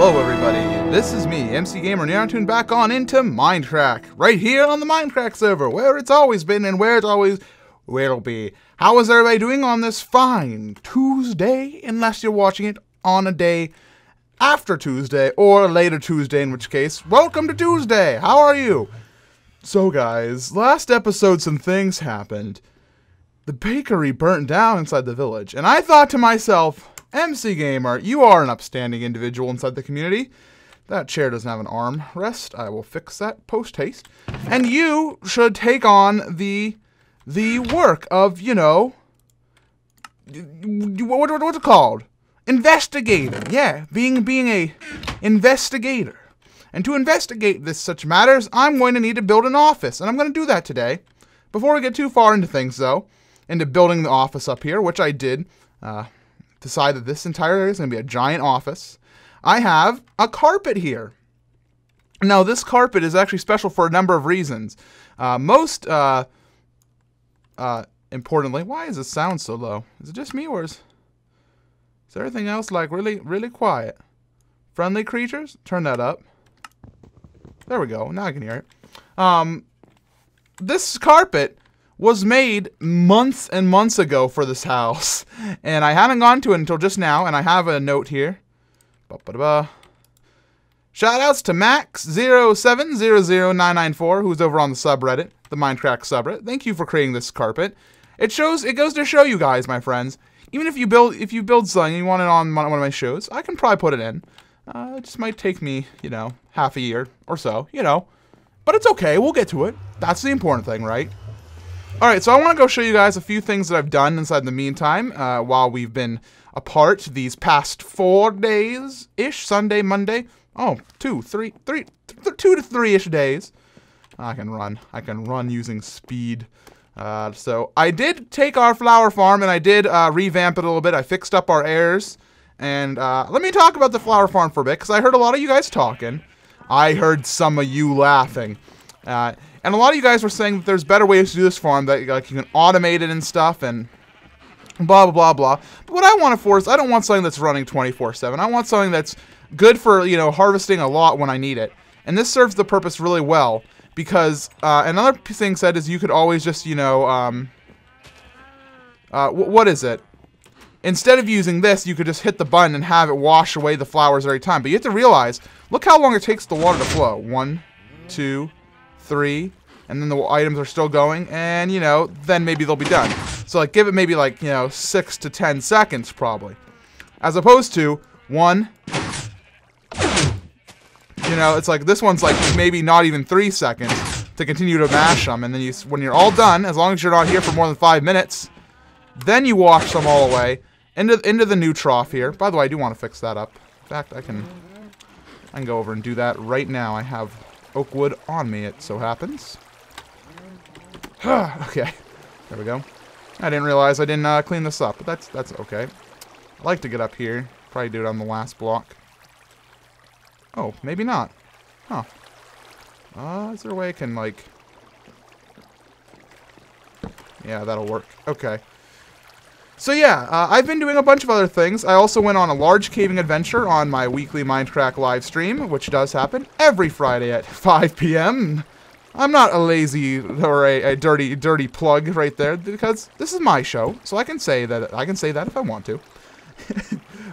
Hello everybody, this is me, MC Gamer, and you're tuned back on into Mindcrack, right here on the Mindcrack server, where it's always been and where it'll be. How is everybody doing on this fine Tuesday, unless you're watching it on a day after Tuesday, or later Tuesday, in which case, welcome to Tuesday! How are you? So guys, last episode some things happened. The bakery burnt down inside the village, and I thought to myself, MC Gamer, you are an upstanding individual inside the community. That chair doesn't have an arm rest. I will fix that post-haste. And you should take on the work of, you know, what's it called? Investigating. Yeah, being a investigator. And to investigate such matters, I'm going to need to build an office, and I'm going to do that today. Before we get too far into things, though, into building the office up here, which I did, decide that this entire area is going to be a giant office. I have a carpet here. Now, this carpet is actually special for a number of reasons. Most importantly, why does this sound so low? Is it just me, or is everything else like really quiet? Friendly creatures? Turn that up. There we go. Now I can hear it. This carpet was made months and months ago for this house, and I haven't gone to it until just now, and I have a note here. Shoutouts to Max0700994, who's over on the subreddit, the Mindcrack subreddit. Thank you for creating this carpet. It goes to show you guys, my friends, even if you build something and you want it on one of my shows, I can probably put it in. It just might take me, you know, half a year or so, you know, but it's okay, we'll get to it. That's the important thing, right? Alright, so I want to go show you guys a few things that I've done inside the meantime, while we've been apart these past 4 days-ish, Sunday, Monday, 2 to 3-ish days. I can run using speed. So I did take our flower farm, and I did revamp it a little bit. I fixed up our airs, and let me talk about the flower farm for a bit, because I heard a lot of you guys talking. I heard some of you laughing. And a lot of you guys were saying that there's better ways to do this farm, that like you can automate it and stuff, and blah, blah, blah, blah. But what I want it for is I don't want something that's running 24/7. I want something that's good for, you know, harvesting a lot when I need it. And this serves the purpose really well, because another thing said is you could always just, you know, what is it? Instead of using this, you could just hit the button and have it wash away the flowers every time. But you have to realize, look how long it takes the water to flow. 1, 2, 3, and then the items are still going, and, you know, then maybe they'll be done. So, like, give it maybe, like, you know, 6 to 10 seconds, probably. As opposed to 1, you know, it's like, this one's, like, maybe not even 3 seconds to continue to mash them, and then you, when you're all done, as long as you're not here for more than 5 minutes, then you wash them all away into the new trough here. By the way, I do want to fix that up. In fact, I can go over and do that right now. I have oak wood on me, it so happens. Okay, there we go. I didn't realize I didn't clean this up, but that's okay. I like to get up here. Probably do it on the last block. Oh, maybe not. Huh. Is there a way I can, like... Yeah, that'll work. Okay. So yeah, I've been doing a bunch of other things. I also went on a large caving adventure on my weekly Mindcrack live stream, which does happen every Friday at 5 p.m. I'm not a lazy or a dirty plug right there, because this is my show, so I can say that if I want to.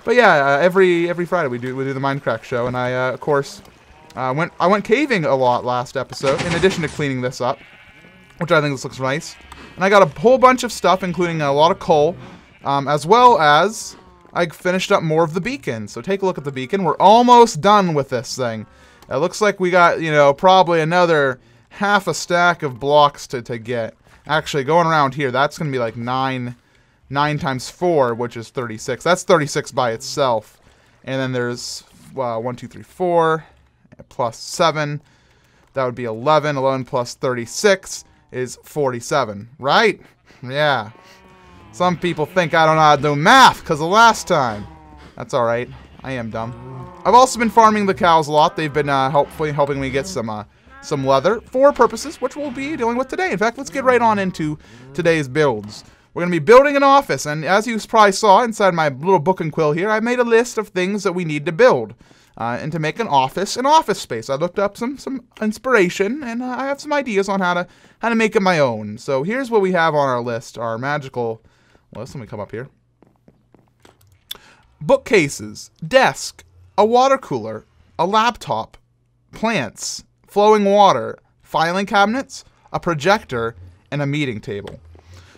But yeah, every Friday we do the Mindcrack show, and I of course I went caving a lot last episode, in addition to cleaning this up, which I think this looks nice. And I got a whole bunch of stuff, including a lot of coal. As well as I finished up more of the beacon. So take a look at the beacon. We're almost done with this thing. It looks like we got, you know, probably another half a stack of blocks to get. Actually, going around here, that's going to be like 9 times 4, which is 36. That's 36 by itself. And then there's 1, 2, 3, 4, plus 7. That would be 11. 11 plus 36 is 47, right? Yeah. Some people think I don't know how to do math because of last time. That's alright. I am dumb. I've also been farming the cows a lot. They've been hopefully helping me get some leather for purposes, which we'll be dealing with today. In fact, let's get right on into today's builds. We're going to be building an office, and as you probably saw inside my little book and quill here, I made a list of things that we need to build. and to make an office space. I looked up some inspiration, and I have some ideas on how to make it my own. So here's what we have on our list, our magical list. Let me come up here. Bookcases, desk, a water cooler, a laptop, plants, flowing water, filing cabinets, a projector, and a meeting table.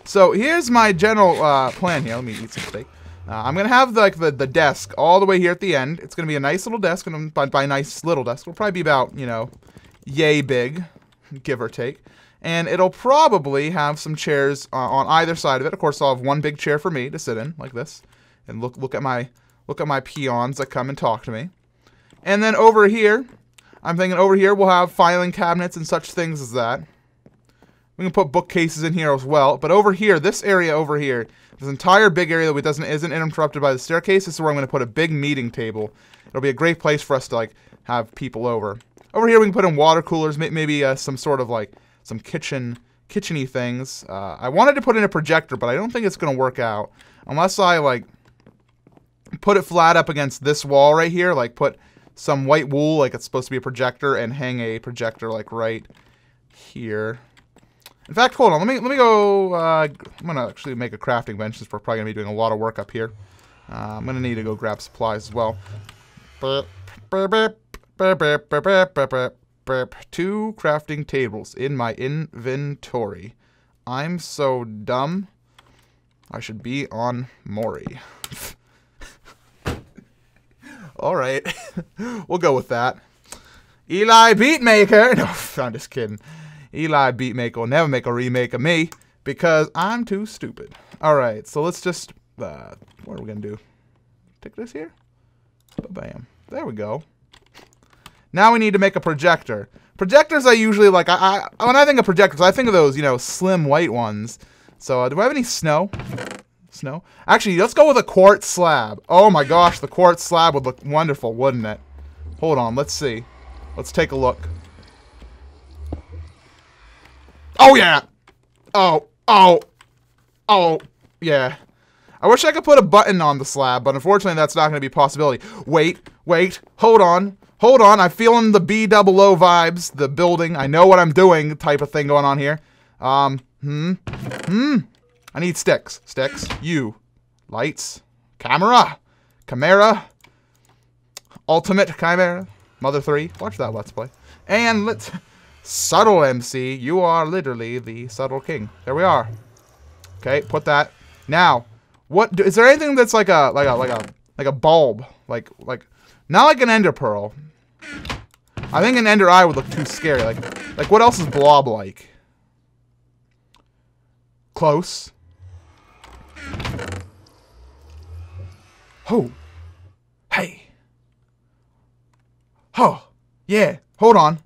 So here's my general plan here. Let me eat some steak. I'm going to have the desk all the way here at the end. It's going to be a nice little desk, and by nice little desk, it'll probably be about, you know, yay big, give or take. And it'll probably have some chairs on either side of it. Of course, I'll have one big chair for me to sit in, like this, and look at my peons that come and talk to me. And then over here, I'm thinking over here we'll have filing cabinets and such things as that. We can put bookcases in here as well. But over here, this area over here, this entire big area that isn't interrupted by the staircase, this is where I'm going to put a big meeting table. It'll be a great place for us to like have people over. Over here we can put in water coolers, maybe some sort of like some kitchen-y things. I wanted to put in a projector, but I don't think it's going to work out unless I like put it flat up against this wall right here, like put some white wool like it's supposed to be a projector and hang a projector like right here. In fact, hold on. Let me go. I'm gonna actually make a crafting bench since we're probably gonna be doing a lot of work up here. I'm gonna need to go grab supplies as well. 2 crafting tables in my inventory. I'm so dumb. I should be on Mori. All right, we'll go with that. Eli Beatmaker. No, I'm just kidding. Eli Beatmaker will never make a remake of me because I'm too stupid. All right, so let's just, what are we going to do? Take this here? Bam. There we go. Now we need to make a projector. Projectors I usually like, when I think of projectors, I think of those, you know, slim white ones. So do I have any snow? Snow? Actually, let's go with a quartz slab. Oh my gosh, the quartz slab would look wonderful, wouldn't it? Hold on, let's see. Let's take a look. Oh, yeah. Oh, yeah. I wish I could put a button on the slab, but unfortunately that's not going to be a possibility. Wait, hold on. I'm feeling the B-double-O vibes, the building, I know what I'm doing type of thing going on here. I need sticks. You. Lights. Camera. Ultimate Chimera. Mother 3. Watch that Let's Play. And let's... Subtle MC, you are literally the subtle king. There we are. Okay, put that. Now, is there anything that's like a bulb, like not like an ender pearl? I think an ender eye would look too scary. Like what else is blob like? Close. Oh. Hey. Oh. Yeah. Hold on.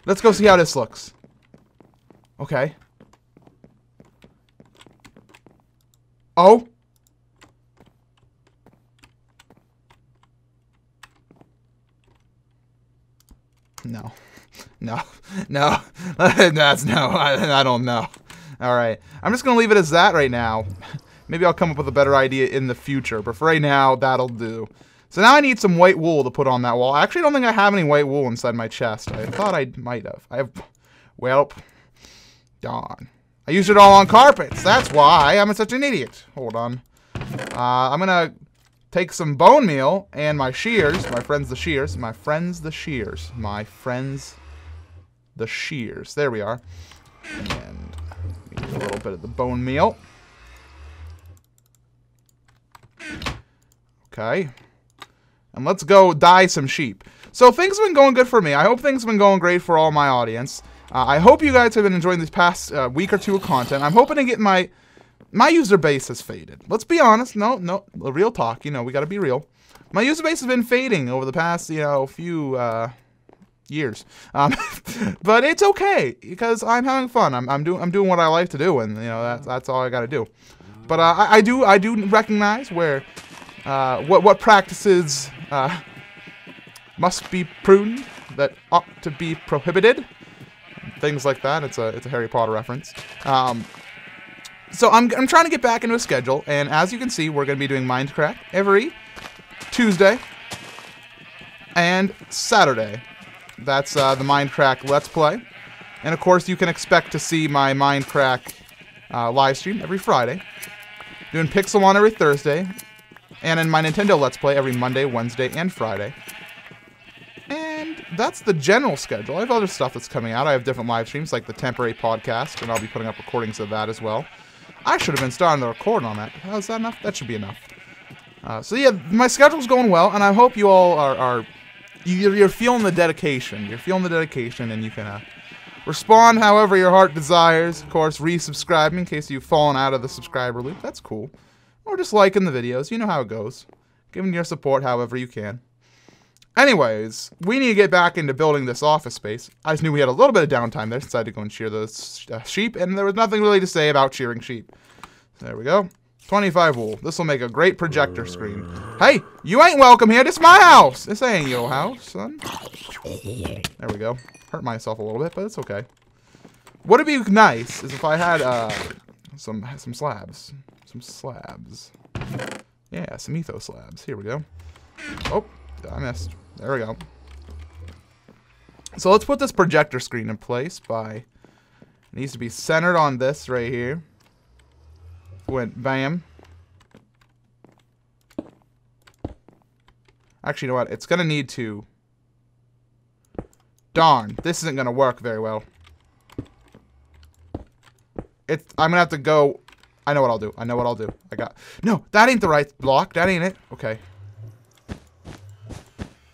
Let's go see how this looks. Okay. Oh. No. That's no. I don't know. Alright. I'm just going to leave it as that right now. Maybe I'll come up with a better idea in the future. But for right now, that'll do. So now I need some white wool to put on that wall. I actually don't think I have any white wool inside my chest. I thought I might have. Welp. Darn. I used it all on carpets. That's why I'm such an idiot. Hold on. I'm going to take some bone meal and my shears. My friends the shears. There we are. And we need a little bit of the bone meal. Okay. And let's go dye some sheep. So things have been going good for me. I hope things have been going great for all my audience. I hope you guys have been enjoying this past week or two of content. I'm hoping to get my user base has faded. Let's be honest. No, real talk. You know, we got to be real. My user base has been fading over the past, you know, few years. But it's okay because I'm having fun. I'm doing what I like to do, and you know that's all I got to do. But I do recognize where what practices must be pruned that ought to be prohibited. Things like that. It's a Harry Potter reference. So I'm trying to get back into a schedule, and as you can see, we're going to be doing Mindcrack every Tuesday and Saturday. That's the Mindcrack Let's Play. And of course, you can expect to see my Mindcrack live stream every Friday. Doing Pixelmon every Thursday. And in my Nintendo Let's Play every Monday, Wednesday, and Friday. And that's the general schedule. I have other stuff that's coming out. I have different live streams, like the temporary podcast, and I'll be putting up recordings of that as well. I should have been starting the record on that. Oh, is that enough? That should be enough. So yeah, my schedule's going well, and I hope you all you're feeling the dedication. You're feeling the dedication, and you can respond however your heart desires. Of course, resubscribing in case you've fallen out of the subscriber loop. That's cool. Or just liking the videos. You know how it goes. Giving your support however you can. Anyways, we need to get back into building this office space. I just knew we had a little bit of downtime there, so I decided to go and shear those sheep, and there was nothing really to say about shearing sheep. So there we go. 25 wool. This will make a great projector screen. Hey, you ain't welcome here. This is my house. This ain't your house, son. There we go. Hurt myself a little bit, but it's okay. What'd be nice is if I had some slabs. Some slabs. Yeah, some ethos slabs. Here we go. Oh, I missed. There we go. So let's put this projector screen in place by... It needs to be centered on this right here. Went bam. Actually, you know what? It's going to need to... Darn, this isn't going to work very well. I'm going to have to go... I know what I'll do. I know what I'll do. No, that ain't the right block. That ain't it. Okay.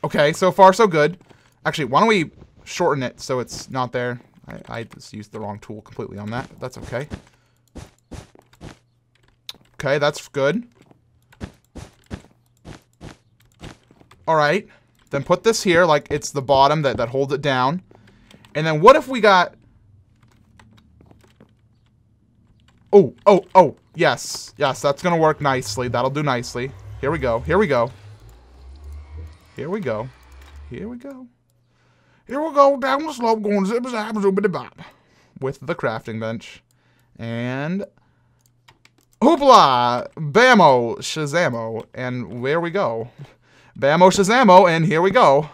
Okay, so far so good. Actually, why don't we shorten it so it's not there? I just used the wrong tool completely on that. That's okay. Okay, that's good. Alright. Then put this here like it's the bottom that holds it down. And then what if we got... Oh, yes. Yes, that's going to work nicely. That'll do nicely. Here we go. Here we go. Here we go. Here we go. Here we go down the slope going zip-a-zap-a-zoop-a-de-bop. With the crafting bench. And... Hoopla! Bammo! Shazammo. And where we go. Bammo Shazammo, and here we go.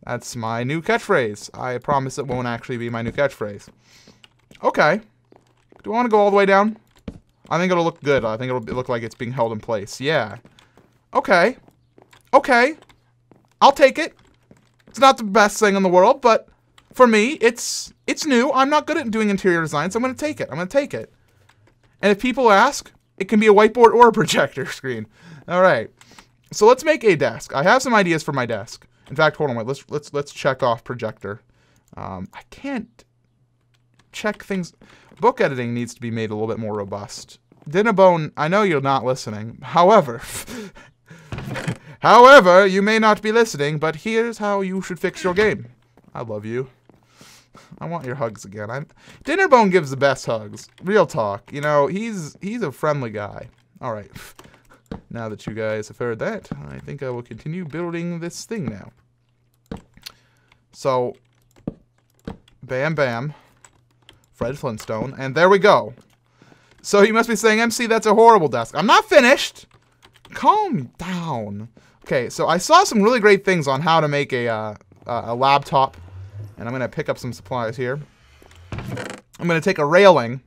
That's my new catchphrase. I promise it won't actually be my new catchphrase. Okay. Do I want to go all the way down? I think it'll look good. I think it'll look like it's being held in place. Yeah. Okay. Okay. I'll take it. It's not the best thing in the world, but for me, it's new. I'm not good at doing interior design, so I'm going to take it. I'm going to take it. And if people ask, it can be a whiteboard or a projector screen. All right. So let's make a desk. I have some ideas for my desk. In fact, hold on. Wait. Let's check off projector. I can't check things. Book editing needs to be made a little bit more robust. Dinnerbone, I know you're not listening. However, you may not be listening, but here's how you should fix your game. I love you. I want your hugs again. Dinnerbone gives the best hugs. Real talk. You know, he's a friendly guy. All right. Now that you guys have heard that, I think I will continue building this thing now. So, bam, bam. Fred Flintstone. And there we go. So you must be saying, MC, that's a horrible desk. I'm not finished. Calm down. Okay, so I saw some really great things on how to make a laptop. And I'm going to pick up some supplies here. I'm going to take a railing.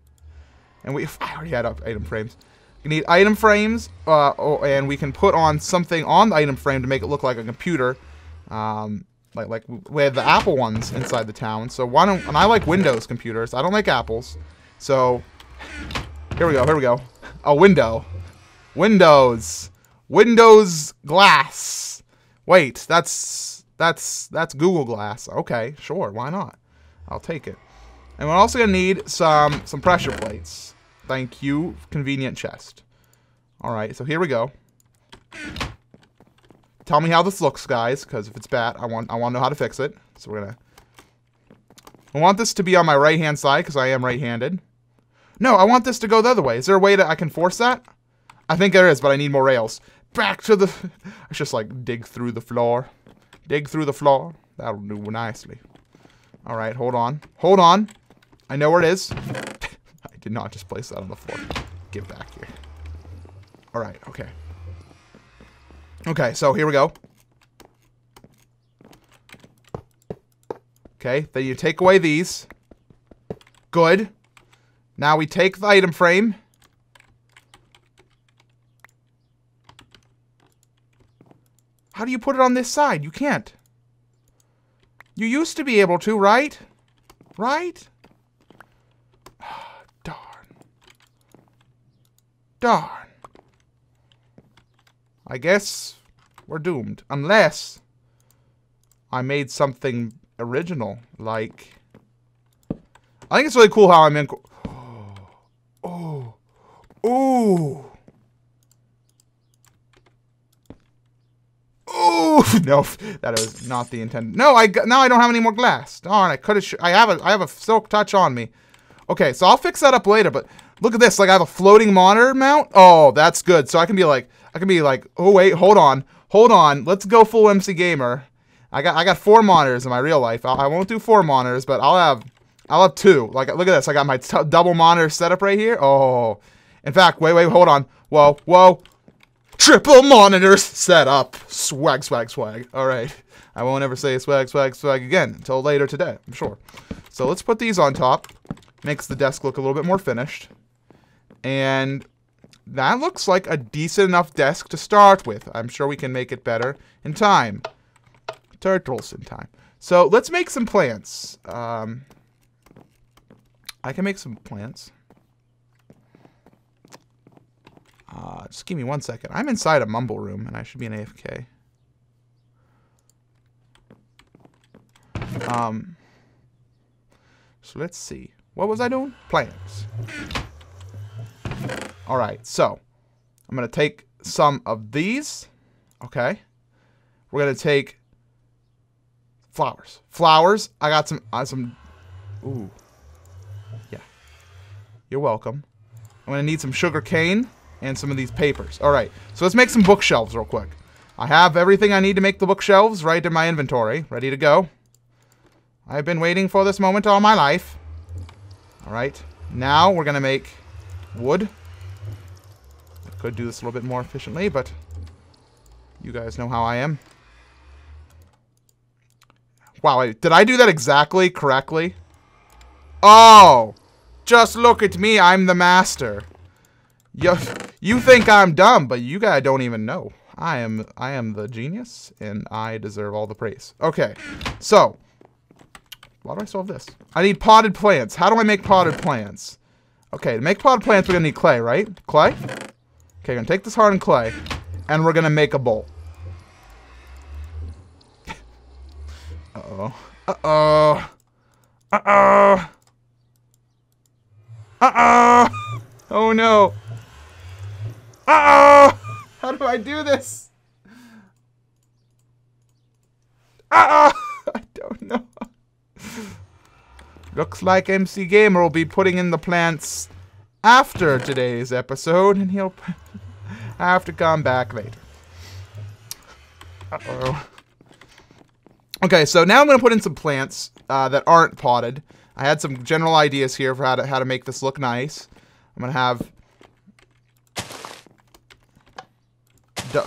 And I already had item frames. You need item frames. And we can put on something on the item frame to make it look like a computer. Like we have the Apple ones inside the town. So why don't... And I like Windows computers. I don't like Apples. So... Here we go. Here we go. A window. Windows. Windows glass. Wait, that's Google Glass. Okay, sure, why not? I'll take it. And we're also gonna need some pressure plates. Thank you, convenient chest. All right, so here we go. Tell me how this looks, guys, because if it's bad, I want to know how to fix it. So I want this to be on my right-hand side because I am right-handed. No, I want this to go the other way. Is there a way that I can force that? I think there is, but I need more rails. Back to the... I just like dig through the floor. Dig through the floor. That'll do nicely. All right, hold on. Hold on. I know where it is. I did not just place that on the floor. Get back here. All right, okay. Okay, so here we go. Okay, then you take away these. Good. Now we take the item frame. How do you put it on this side? You can't. You used to be able to, right? Right? Darn. Darn. I guess we're doomed. Unless I made something original, like... I think it's really cool how I'm in... Oh. Ooh. Ooh. No, that was not the intent. No, now I don't have any more glass. Darn, I could have... I have a silk touch on me. Okay, so I'll fix that up later, but look at this. Like, I have a floating monitor mount. Oh, that's good. So I can be like, oh, wait, hold on. Hold on. Let's go full MC Gamer. I got 4 monitors in my real life. I won't do 4 monitors, but I'll have 2. Like, look at this. I got my double monitor setup right here. Oh. In fact, wait, hold on. Whoa. Triple monitors set up. Swag. All right. I won't ever say swag again until later today, I'm sure. So let's put these on top. Makes the desk look a little bit more finished. And that looks like a decent enough desk to start with. I'm sure we can make it better in time. Turtles in time. So let's make some plants. I can make some plants. Just give me 1 second. I'm inside a mumble room, and I should be an AFK. So let's see. What was I doing? Plants. Alright, so I'm going to take some of these. Okay. We're going to take flowers. Flowers. I got some... Ooh. Yeah. You're welcome. I'm going to need some sugar cane and some of these papers. Alright, so let's make some bookshelves real quick. I have everything I need to make the bookshelves right in my inventory. Ready to go. I've been waiting for this moment all my life. Alright, now we're going to make wood. I could do this a little bit more efficiently, but you guys know how I am. Wow, did I do that exactly correctly? Oh! Just look at me, I'm the master. You think I'm dumb, but you guys don't even know. I am the genius, and I deserve all the praise. Okay, so... Why do I still have this? I need potted plants. How do I make potted plants? Okay, to make potted plants, we're going to need clay, right? Clay? Okay, we're going to take this hardened clay, and we're going to make a bowl. Uh-oh. Uh-oh. Uh-oh. Uh-oh. Oh, no. Uh-oh. How do I do this? Uh-oh. I don't know. Looks like MC Gamer will be putting in the plants after today's episode, and he'll have to come back later. Uh-oh. Okay, so now I'm going to put in some plants that aren't potted. I had some general ideas here for how to make this look nice. I'm going to have...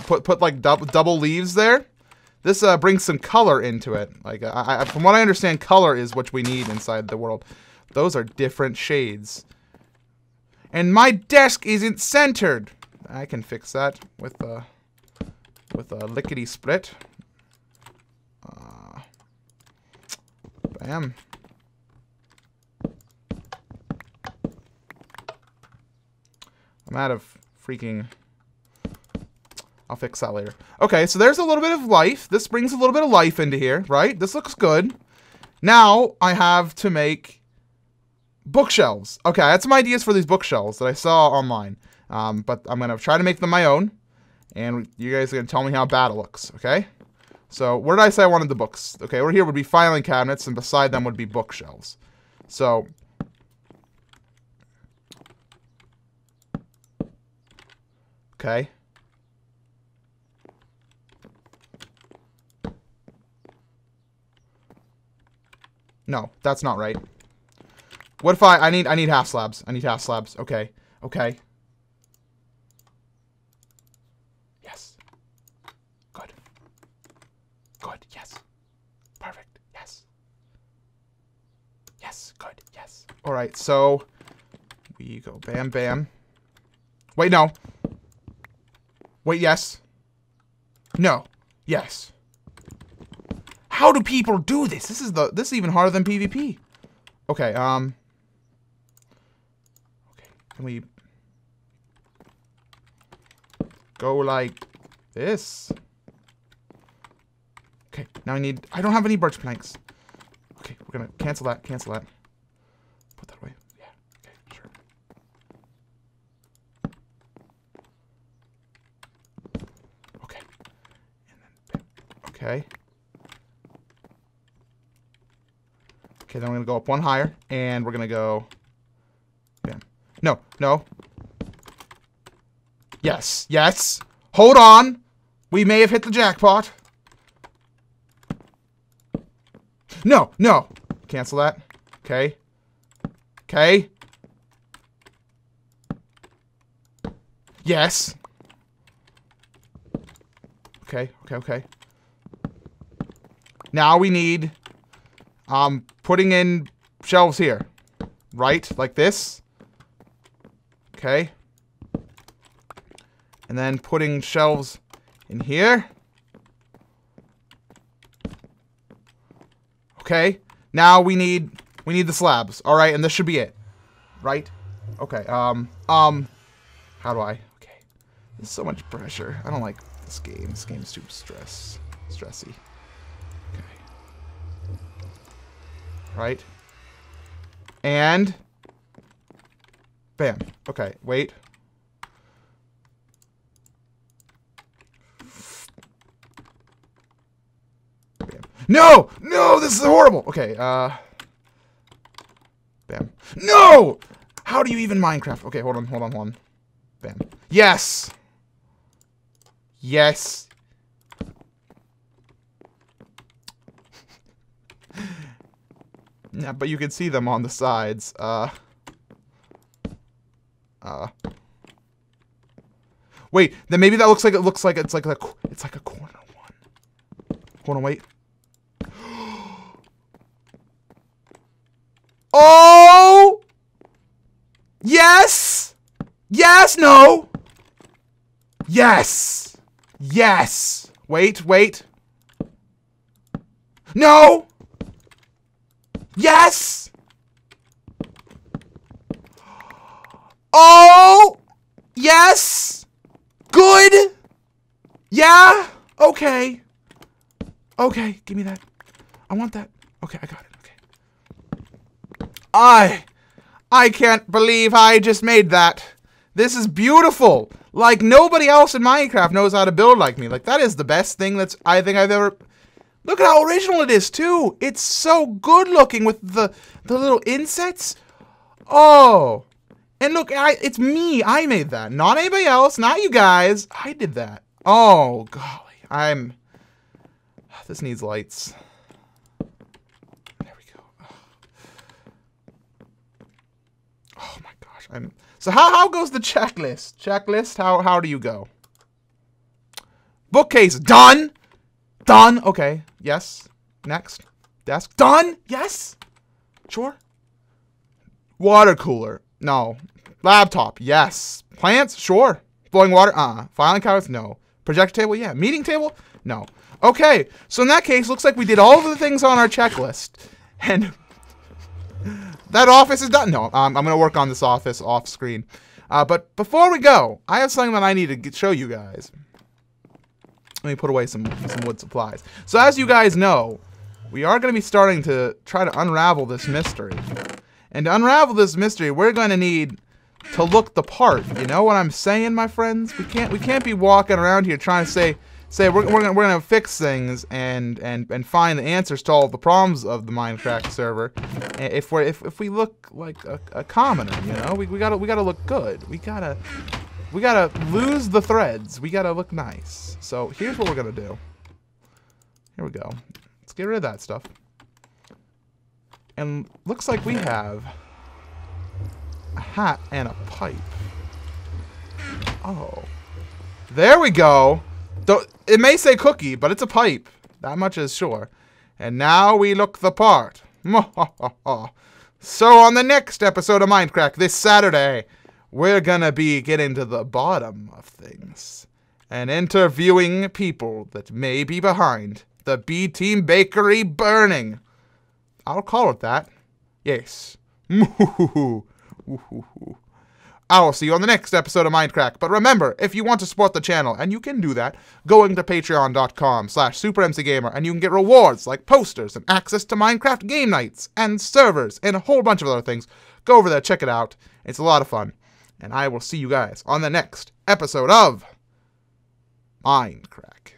Put like double leaves there. This brings some color into it. Like, from what I understand, color is what we need inside the world. Those are different shades. And my desk isn't centered. I can fix that with a lickety split. Bam. I'm out of freaking... I'll fix that later. Okay, so there's a little bit of life. This brings a little bit of life into here, right? This looks good. Now, I have to make bookshelves. Okay, I had some ideas for these bookshelves that I saw online. But I'm going to try to make them my own. And you guys are going to tell me how bad it looks, okay? So, where did I say I wanted the books? Okay, over here would be filing cabinets, and beside them would be bookshelves. So... Okay. No, that's not right. What if I need half slabs. I need half slabs. Okay. Okay. Yes. Good. Good. Yes. Perfect. Yes. Yes. Good. Yes. All right. So we go bam, bam. Wait, no. Wait, yes. No. Yes. How do people do this? This is even harder than PvP. Okay, okay, can we go like this? Okay, now I don't have any birch planks. Okay, we're gonna cancel that, Put that away. Yeah, okay, sure. Okay. And then, okay. Okay, then we're gonna go up one higher, and we're gonna go, bam. No, no. Yes, yes. Hold on. We may have hit the jackpot. No, no. Cancel that. Okay. Okay. Yes. Okay, okay, okay. Now we need, putting in shelves here. Right? Like this. Okay. And then putting shelves in here. Okay. Now we need the slabs. All right, and this should be it. Right? Okay. How do I? Okay. There's so much pressure. I don't like this game. This game's too stressy. Okay. Right? And bam. Okay, wait. Bam. No! No, this is horrible. Okay, bam. No! How do you even Minecraft? Okay, hold on. Bam. Yes! Yes. Yeah, but you can see them on the sides. Wait, then maybe that looks like it's like a corner one. Hold on, wait. Oh! Yes! Yes, no! Yes! Yes! Wait. No! Yes! Oh! Yes! Good! Yeah! Okay. Okay, give me that. I want that. Okay, I got it. Okay. I can't believe I just made that. This is beautiful. Like, nobody else in Minecraft knows how to build like me. Like, that is the best thing I think I've ever... Look at how original it is, too. It's so good looking with the little insets. Oh. And look, it's me. I made that. Not anybody else. Not you guys. I did that. Oh, golly. This needs lights. There we go. Oh, my gosh. So how goes the checklist? Checklist? How do you go? Bookcase. Done. Done. Okay. Yes. Next. Desk. Done. Yes. Sure. Water cooler. No. Laptop. Yes. Plants. Sure. Boiling water. Filing cabinets. No. Projector table. Yeah. Meeting table. No. Okay. So in that case, looks like we did all of the things on our checklist, and that office is done. No. I'm gonna work on this office off screen. But before we go, I have something that I need to show you guys. Let me put away some wood supplies. So as you guys know, we are going to be starting to try to unravel this mystery. And to unravel this mystery, we're going to need to look the part. You know what I'm saying, my friends? We can't be walking around here trying to say we're gonna fix things and find the answers to all of the problems of the Mindcrack server. If we look like a commoner, you know, we gotta look good. We gotta lose the threads. We gotta look nice. So here's what we're gonna do. Here we go. Let's get rid of that stuff. And looks like we have a hat and a pipe. Oh. There we go. It may say cookie, but it's a pipe. That much is sure. And now we look the part. So on the next episode of Mindcrack this Saturday, we're gonna be getting to the bottom of things and interviewing people that may be behind the B-Team Bakery burning. I'll call it that. Yes. I will see you on the next episode of Mindcrack. But remember, if you want to support the channel, and you can do that, going to patreon.com/SuperMCGamer, and you can get rewards like posters and access to Minecraft game nights and servers and a whole bunch of other things. Go over there, check it out. It's a lot of fun. And I will see you guys on the next episode of Mindcrack.